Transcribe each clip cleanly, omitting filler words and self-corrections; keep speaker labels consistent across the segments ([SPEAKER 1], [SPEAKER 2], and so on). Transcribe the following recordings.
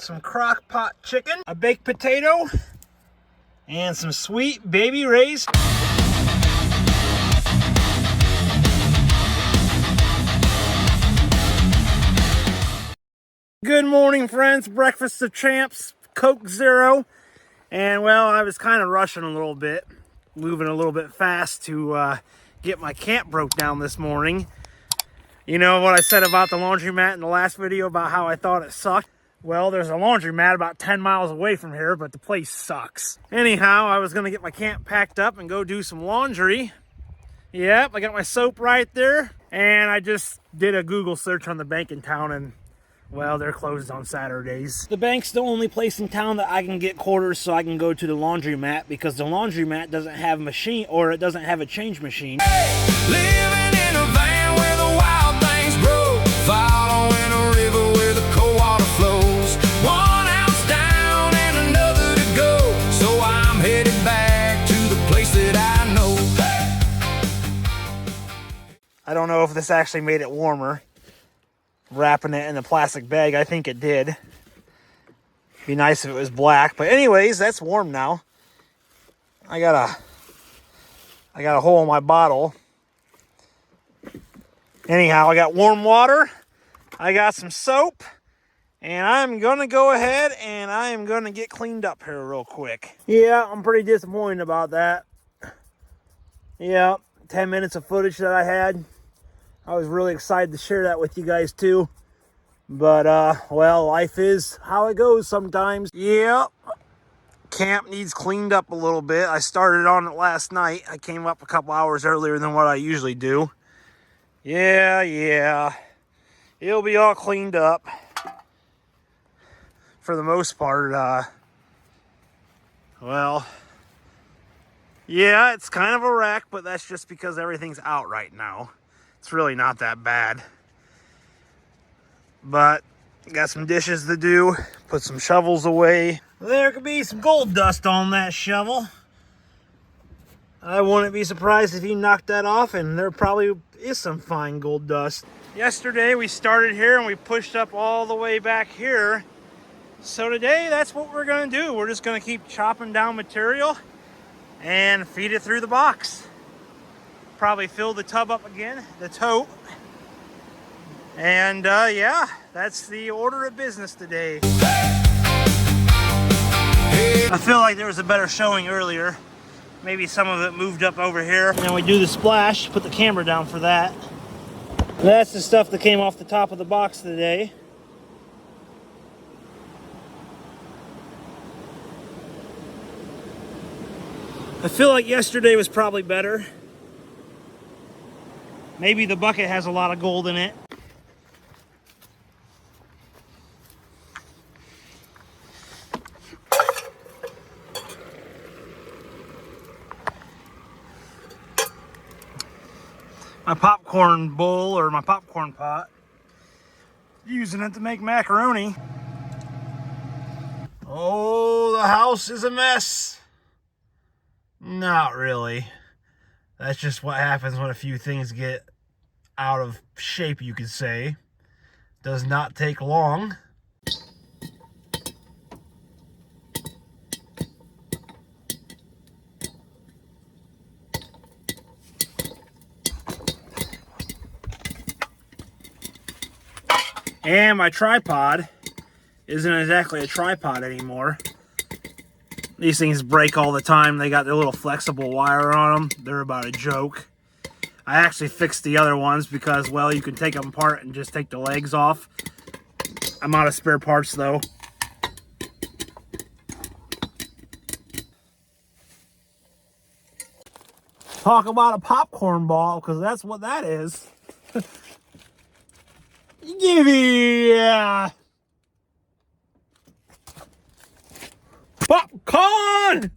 [SPEAKER 1] some crock pot chicken, a baked potato, and some sweet baby Ray's. Good morning, friends. Breakfast of champs, Coke Zero. And well, I was kind of rushing a little bit, moving a little bit fast to get my camp broke down this morning. You know what I said about the laundromat in the last video about how I thought it sucked? Well, there's a laundromat about 10 miles away from here, but the place sucks. Anyhow, I was going to get my camp packed up and go do some laundry. Yep, I got my soap right there. And I just did a Google search on the bank in town, and well, they're closed on Saturdays. The bank's the only place in town that I can get quarters so I can go to the laundromat, because the laundromat doesn't have a machine, or it doesn't have a change machine.
[SPEAKER 2] Hey, living in a van where the wild things grow, following a river where the cold water flows. 1 ounce down and another to go, so I'm headed back to the place that I know.
[SPEAKER 1] I don't know if this actually made it warmer, wrapping it in a plastic bag. I think it did. Be nice if it was black, but anyways, that's warm now. I got a hole in my bottle. Anyhow, I got warm water, I got some soap, and I'm gonna go ahead and I am gonna get cleaned up here real quick. Yeah, I'm pretty disappointed about that. Yeah, 10 minutes of footage that I had. I was really excited to share that with you guys too. But, well, life is how it goes sometimes. Yep. Camp needs cleaned up a little bit. I started on it last night. I came up a couple hours earlier than what I usually do. Yeah. It'll be all cleaned up. For the most part, well, yeah, it's kind of a wreck, but that's just because everything's out right now. It's really not that bad. But got some dishes to do, put some shovels away. There could be some gold dust on that shovel. I wouldn't be surprised if you knocked that off, and there probably is some fine gold dust. Yesterday we started here and we pushed up all the way back here. So today that's what we're gonna do. We're just gonna keep chopping down material and feed it through the box. Probably fill the tub up again, the tote. And yeah, that's the order of business today. I feel like there was a better showing earlier. Maybe some of it moved up over here. And then we do the splash, put the camera down for that. That's the stuff that came off the top of the box today. I feel like yesterday was probably better. Maybe the bucket has a lot of gold in it. My popcorn bowl, or my popcorn pot. Using it to make macaroni. Oh, the house is a mess. Not really. That's just what happens when a few things get out of shape, you could say. Does not take long. And my tripod isn't exactly a tripod anymore. These things break all the time. They got their little flexible wire on them. They're about a joke. I actually fixed the other ones because, well, you can take them apart and just take the legs off. I'm out of spare parts, though. Talk about a popcorn ball, because that's what that is. Give me popcorn!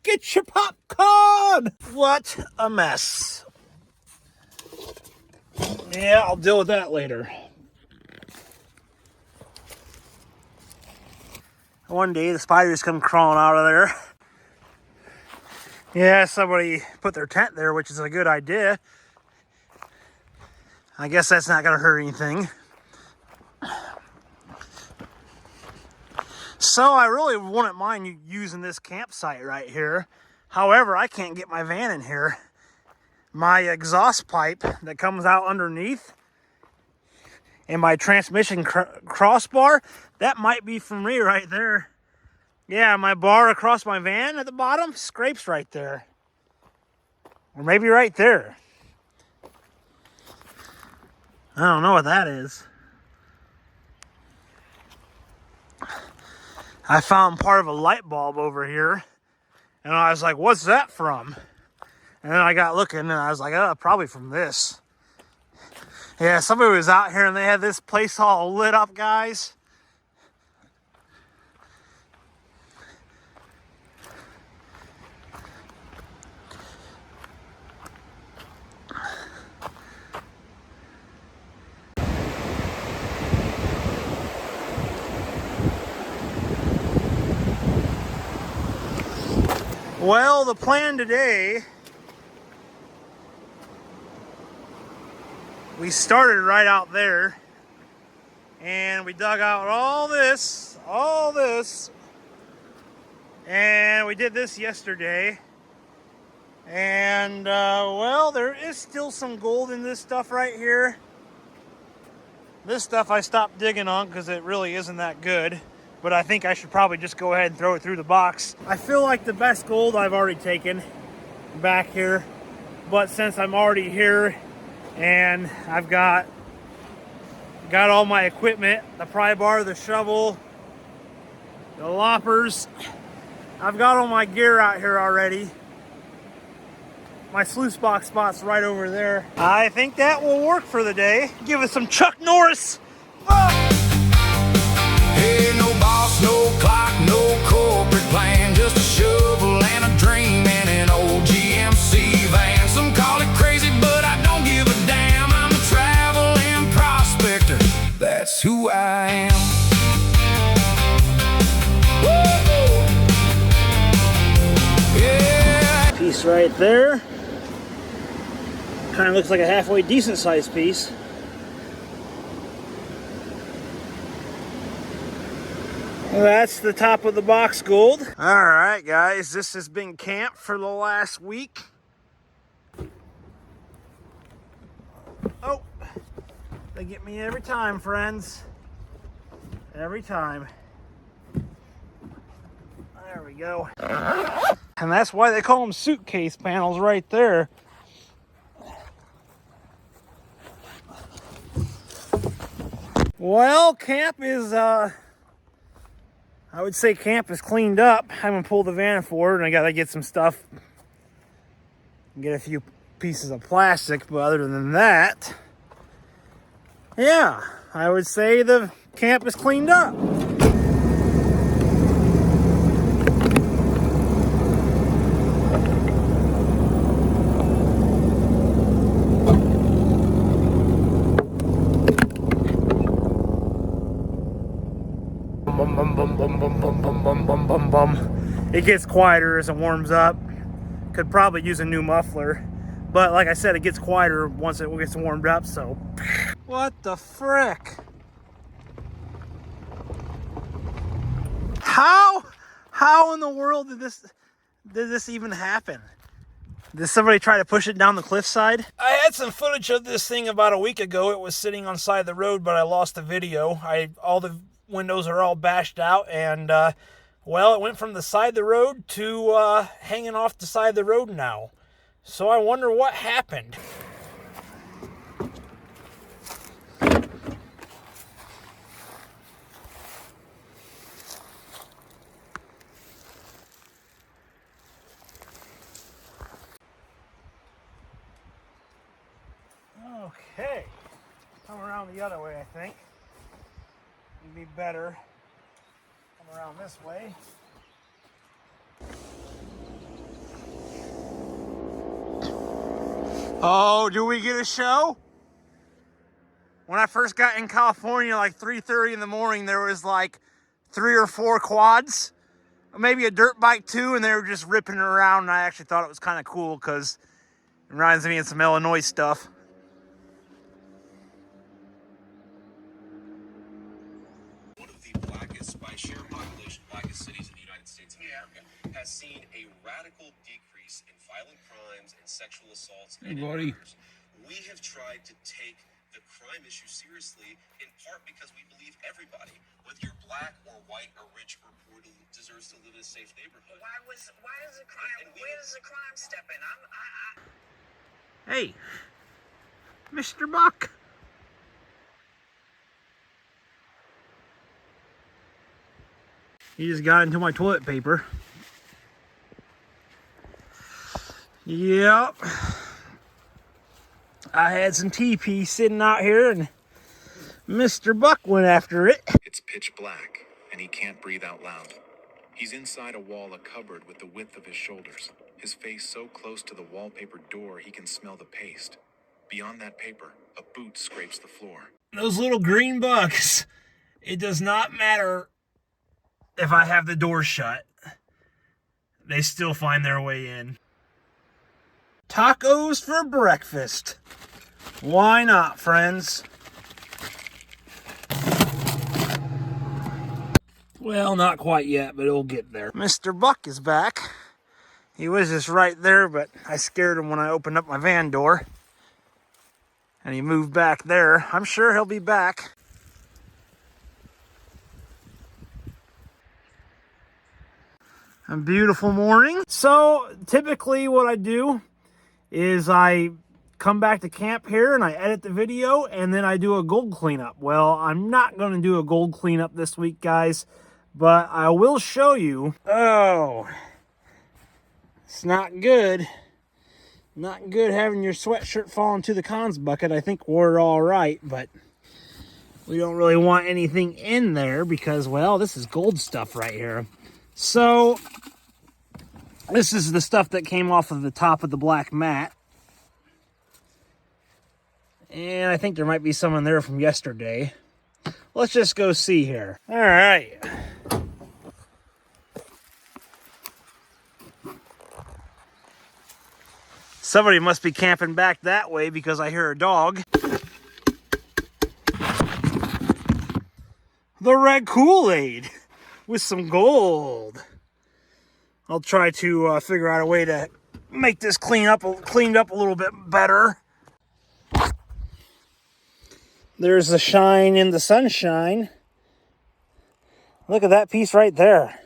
[SPEAKER 1] Get your popcorn! What a mess. Yeah, I'll deal with that later. One day the spiders come crawling out of there. Yeah, somebody put their tent there, which is a good idea. I guess that's not going to hurt anything. So I really wouldn't mind using this campsite right here. However, I can't get my van in here. My exhaust pipe that comes out underneath and my transmission crossbar, that might be for me right there. Yeah, my bar across my van at the bottom scrapes right there. Or maybe right there. I don't know what that is. I found part of a light bulb over here. And I was like, what's that from? And then I got looking and I was like, oh, probably from this. Yeah, somebody was out here and they had this place all lit up, guys. Well, the plan today, we started right out there and we dug out all this, and we did this yesterday. And, well, there is still some gold in this stuff right here. This stuff I stopped digging on because it really isn't that good. But I think I should probably just go ahead and throw it through the box. I feel like the best gold I've already taken back here. But since I'm already here and I've got all my equipment, the pry bar, the shovel, the loppers, I've got all my gear out here already. My sluice box spot's right over there. I think that will work for the day. Give us some Chuck Norris.
[SPEAKER 2] Hey, no boss, no clock, no corporate plan, just a shovel and a dream in an old GMC van. Some call it crazy, but I don't give a damn. I'm a traveling prospector, that's who I am. Woo! Yeah.
[SPEAKER 1] Piece right there. Kind of looks like a halfway decent sized piece. That's the top of the box gold. All right, guys, this has been camp for the last week. Oh, they get me every time, friends. Every time. There we go. And that's why they call them suitcase panels right there. Well, camp is, I would say camp is cleaned up. I haven't pulled the van forward and I gotta get some stuff. Get a few pieces of plastic, but other than that, yeah, I would say the camp is cleaned up. Bum, bum, bum, bum, bum, bum, bum, bum, bum, bum, bum. It gets quieter as it warms up. Could probably use a new muffler, but like I said, it gets quieter once it gets warmed up. So, what the frick? How in the world did this even happen? Did somebody try to push it down the cliffside? I had some footage of this thing about a week ago. It was sitting on the side of the road, but I lost the video. All the windows are all bashed out, and well, it went from the side of the road to hanging off the side of the road now. So I wonder what happened. Okay, come around the other way, I think. It'd be better. Come around this way. Oh, do we get a show? When I first got in California, like 3:30 in the morning, there was like 3 or 4 quads, maybe a dirt bike too, and they were just ripping it around. And I actually thought it was kind of cool because it reminds me of some Illinois stuff.
[SPEAKER 3] One of the blackest blackest, by sheer population, blackest cities in the United States of America, has seen a radical decrease in violent crimes and sexual assaults and murders. We have tried to take the crime issue seriously, in part because we believe everybody, whether you're black or white or rich or poor, deserves to live in a safe neighborhood.
[SPEAKER 4] Why does the crime? Where does the crime step in?
[SPEAKER 1] Hey, Mr. Buck. He just got into my toilet paper. Yep. I had some TP sitting out here and Mr. Buck went after it.
[SPEAKER 5] It's pitch black, and he can't breathe out loud. He's inside a wall, a cupboard with the width of his shoulders. His face so close to the wallpaper door he can smell the paste. Beyond that paper, a boot scrapes the floor.
[SPEAKER 1] Those little green bugs, it does not matter if I have the door shut. They still find their way in. Tacos for breakfast. Why not, friends? Well, not quite yet, but it'll get there. Mr. Buck is back. He was just right there, but I scared him when I opened up my van door. And he moved back there. I'm sure he'll be back. A beautiful morning. So typically what I do is I come back to camp here and I edit the video and then I do a gold cleanup. Well, I'm not going to do a gold cleanup this week, guys, but I will show you. Oh, it's not good. Not good having your sweatshirt fall into the cons bucket. I think we're all right, but we don't really want anything in there because, well, this is gold stuff right here. So this is the stuff that came off of the top of the black mat. And I think there might be some in there from yesterday. Let's just go see here. All right. Somebody must be camping back that way because I hear a dog. The red Kool-Aid with some gold. I'll try to figure out a way to make this cleaned up a little bit better. There's the shine in the sunshine. Look at that piece right there.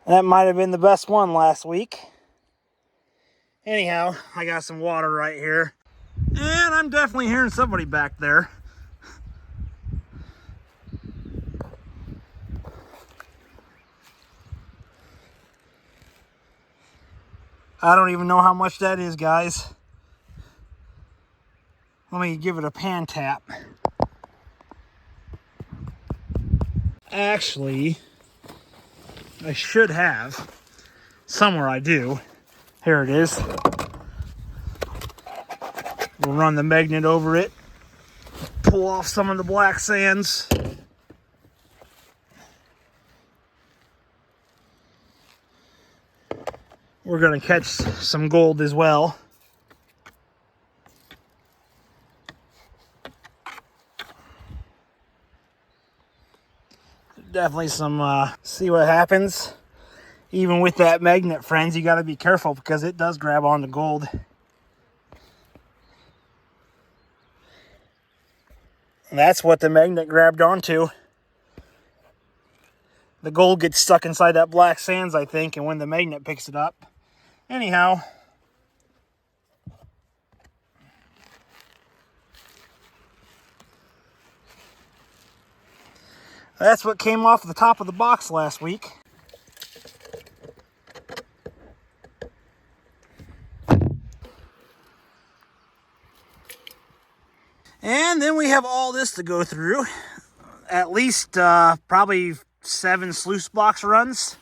[SPEAKER 1] That might have been the best one last week. Anyhow, I got some water right here. And I'm definitely hearing somebody back there. I don't even know how much that is, guys. Let me give it a pan tap. Actually, I should have. Somewhere I do. Here it is. We'll run the magnet over it. Pull off some of the black sands. We're going to catch some gold as well. Definitely some, see what happens. Even with that magnet, friends, you got to be careful because it does grab onto gold. And that's what the magnet grabbed onto. The gold gets stuck inside that black sands, I think, and when the magnet picks it up. Anyhow. That's what came off the top of the box last week. And then we have all this to go through. At least probably 7 sluice box runs.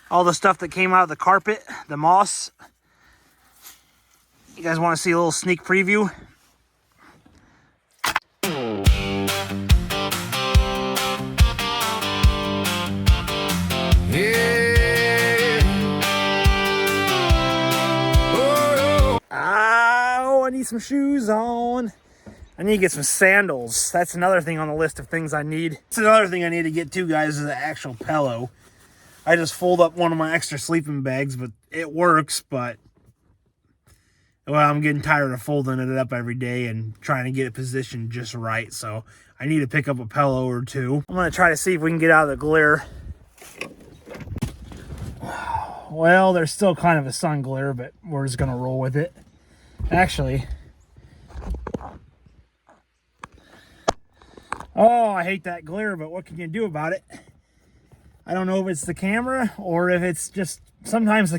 [SPEAKER 1] All the stuff that came out of the carpet, the moss. You guys want to see a little sneak preview? Oh, I need some shoes on. I need to get some sandals. That's another thing on the list of things I need. It's another thing I need to get too, guys, is an actual pillow. I just fold up one of my extra sleeping bags, but it works, but well, I'm getting tired of folding it up every day and trying to get it positioned just right, so I need to pick up a pillow or two. I'm going to try to see if we can get out of the glare. Well, there's still kind of a sun glare, but we're just going to roll with it. Actually, oh, I hate that glare, but what can you do about it? I don't know if it's the camera or if it's just sometimes I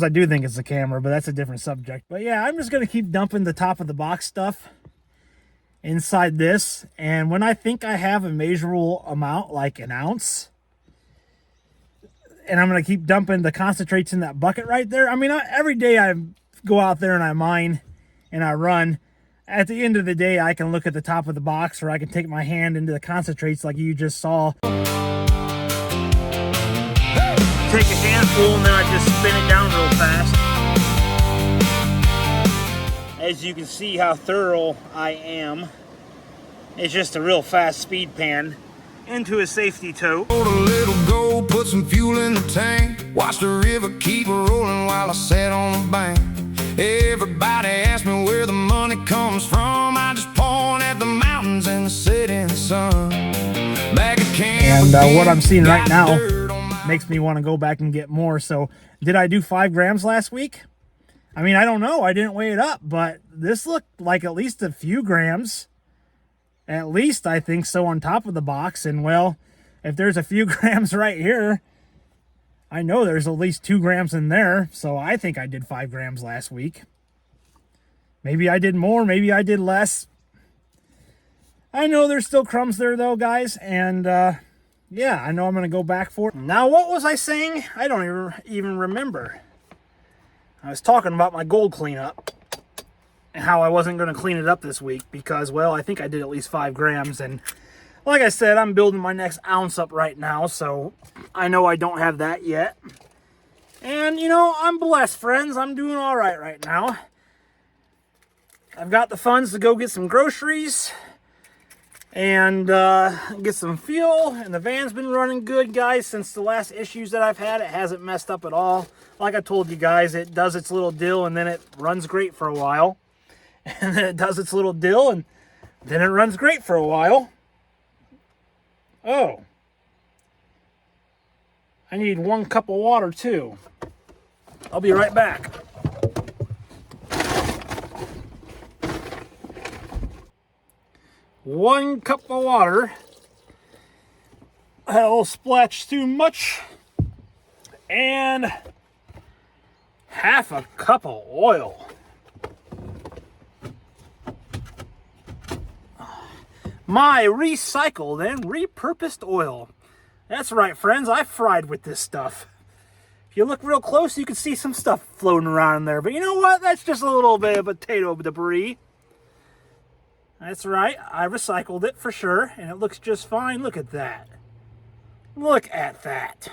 [SPEAKER 1] do think it's the camera, but that's a different subject. But yeah, I'm just going to keep dumping the top of the box stuff inside this. And when I think I have a measurable amount, like an ounce, and I'm going to keep dumping the concentrates in that bucket right there. I mean, every day I go out there and I mine and I run. At the end of the day, I can look at the top of the box, or I can take my hand into the concentrates like you just saw. Take a handful and then I just spin it down real fast. As you can see how thorough I am. It's just a real fast speed pan into a safety tote.
[SPEAKER 2] A little gold, put some fuel in the tank. Watch the river keep rolling while I sat on the bank. Everybody asked me where the money comes from. I just point at the mountains and the setting sun. Back at camp,
[SPEAKER 1] and what I'm seeing right now makes me want to go back and get more. So did I do 5 grams last week? I mean, I don't know. I didn't weigh it up, but this looked like at least a few grams. At least I think so on top of the box. And well, if there's a few grams right here, I know there's at least 2 grams in there. So I think I did 5 grams last week. Maybe I did more. Maybe I did less. I know there's still crumbs there though, guys. And yeah, I know I'm going to go back for it. Now, what was I saying? I don't even remember. I was talking about my gold cleanup and how I wasn't going to clean it up this week because, well, I think I did at least 5 grams. And like I said, I'm building my next ounce up right now, so I know I don't have that yet. And, you know, I'm blessed, friends. I'm doing all right now. I've got the funds to go get some groceries and get some fuel, and the van's been running good, guys. Since the last issues that I've had, it hasn't messed up at all. Like I told you guys, it does its little deal and then it runs great for a while, and then it does its little deal and then it runs great for a while. Oh, I need 1 cup of water too. I'll be right back. One cup of water. That'll splash too much. And half a cup of oil. My recycled and repurposed oil. That's right, friends. I fried with this stuff. If you look real close, you can see some stuff floating around in there. But you know what? That's just a little bit of potato debris. That's right. I recycled it for sure. And it looks just fine. Look at that. Look at that.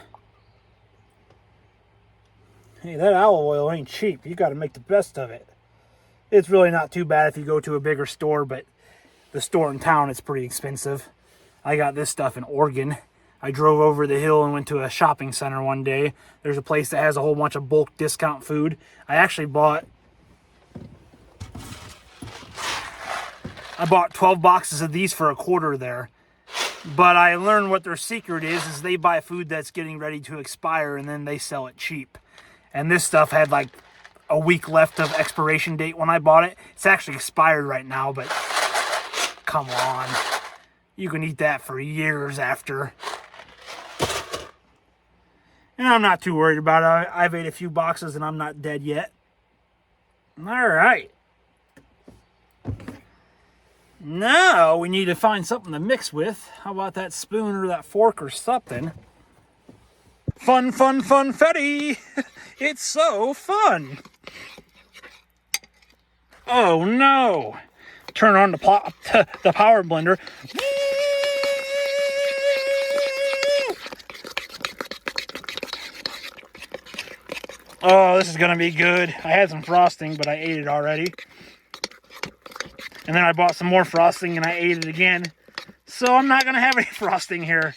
[SPEAKER 1] Hey, that olive oil ain't cheap. You got to make the best of it. It's really not too bad if you go to a bigger store, but the store in town is pretty expensive. I got this stuff in Oregon. I drove over the hill and went to a shopping center one day. There's a place that has a whole bunch of bulk discount food. I actually bought 12 boxes of these for $1 there. But I learned what their secret is they buy food that's getting ready to expire and then they sell it cheap. And this stuff had like a week left of expiration date when I bought it. It's actually expired right now, but come on. You can eat that for years after. And I'm not too worried about it. I've ate a few boxes and I'm not dead yet. All right. Now we need to find something to mix with. How about that spoon or that fork or something? Fun, fun, funfetti. It's so fun. Oh no. Turn on the power blender. Oh, this is going to be good. I had some frosting, but I ate it already. And then I bought some more frosting and I ate it again. So I'm not going to have any frosting here.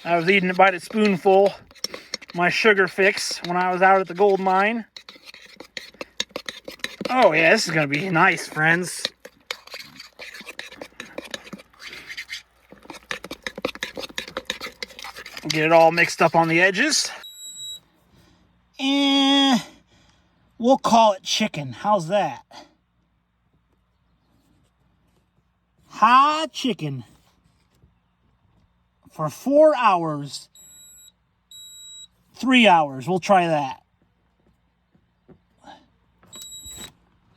[SPEAKER 1] I was eating it by the spoonful. My sugar fix when I was out at the gold mine. Oh yeah, this is going to be nice, friends. Get it all mixed up on the edges. And we'll call it chicken. How's that? Hot chicken. For 4 hours. 3 hours. We'll try that.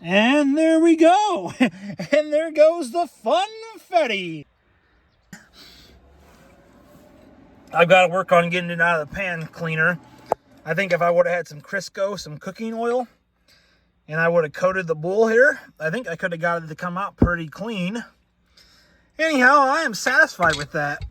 [SPEAKER 1] And there we go. And there goes the funfetti. I've got to work on getting it out of the pan cleaner. I think if I would have had some Crisco, some cooking oil, and I would have coated the bowl here, I think I could have got it to come out pretty clean. Anyhow, I am satisfied with that.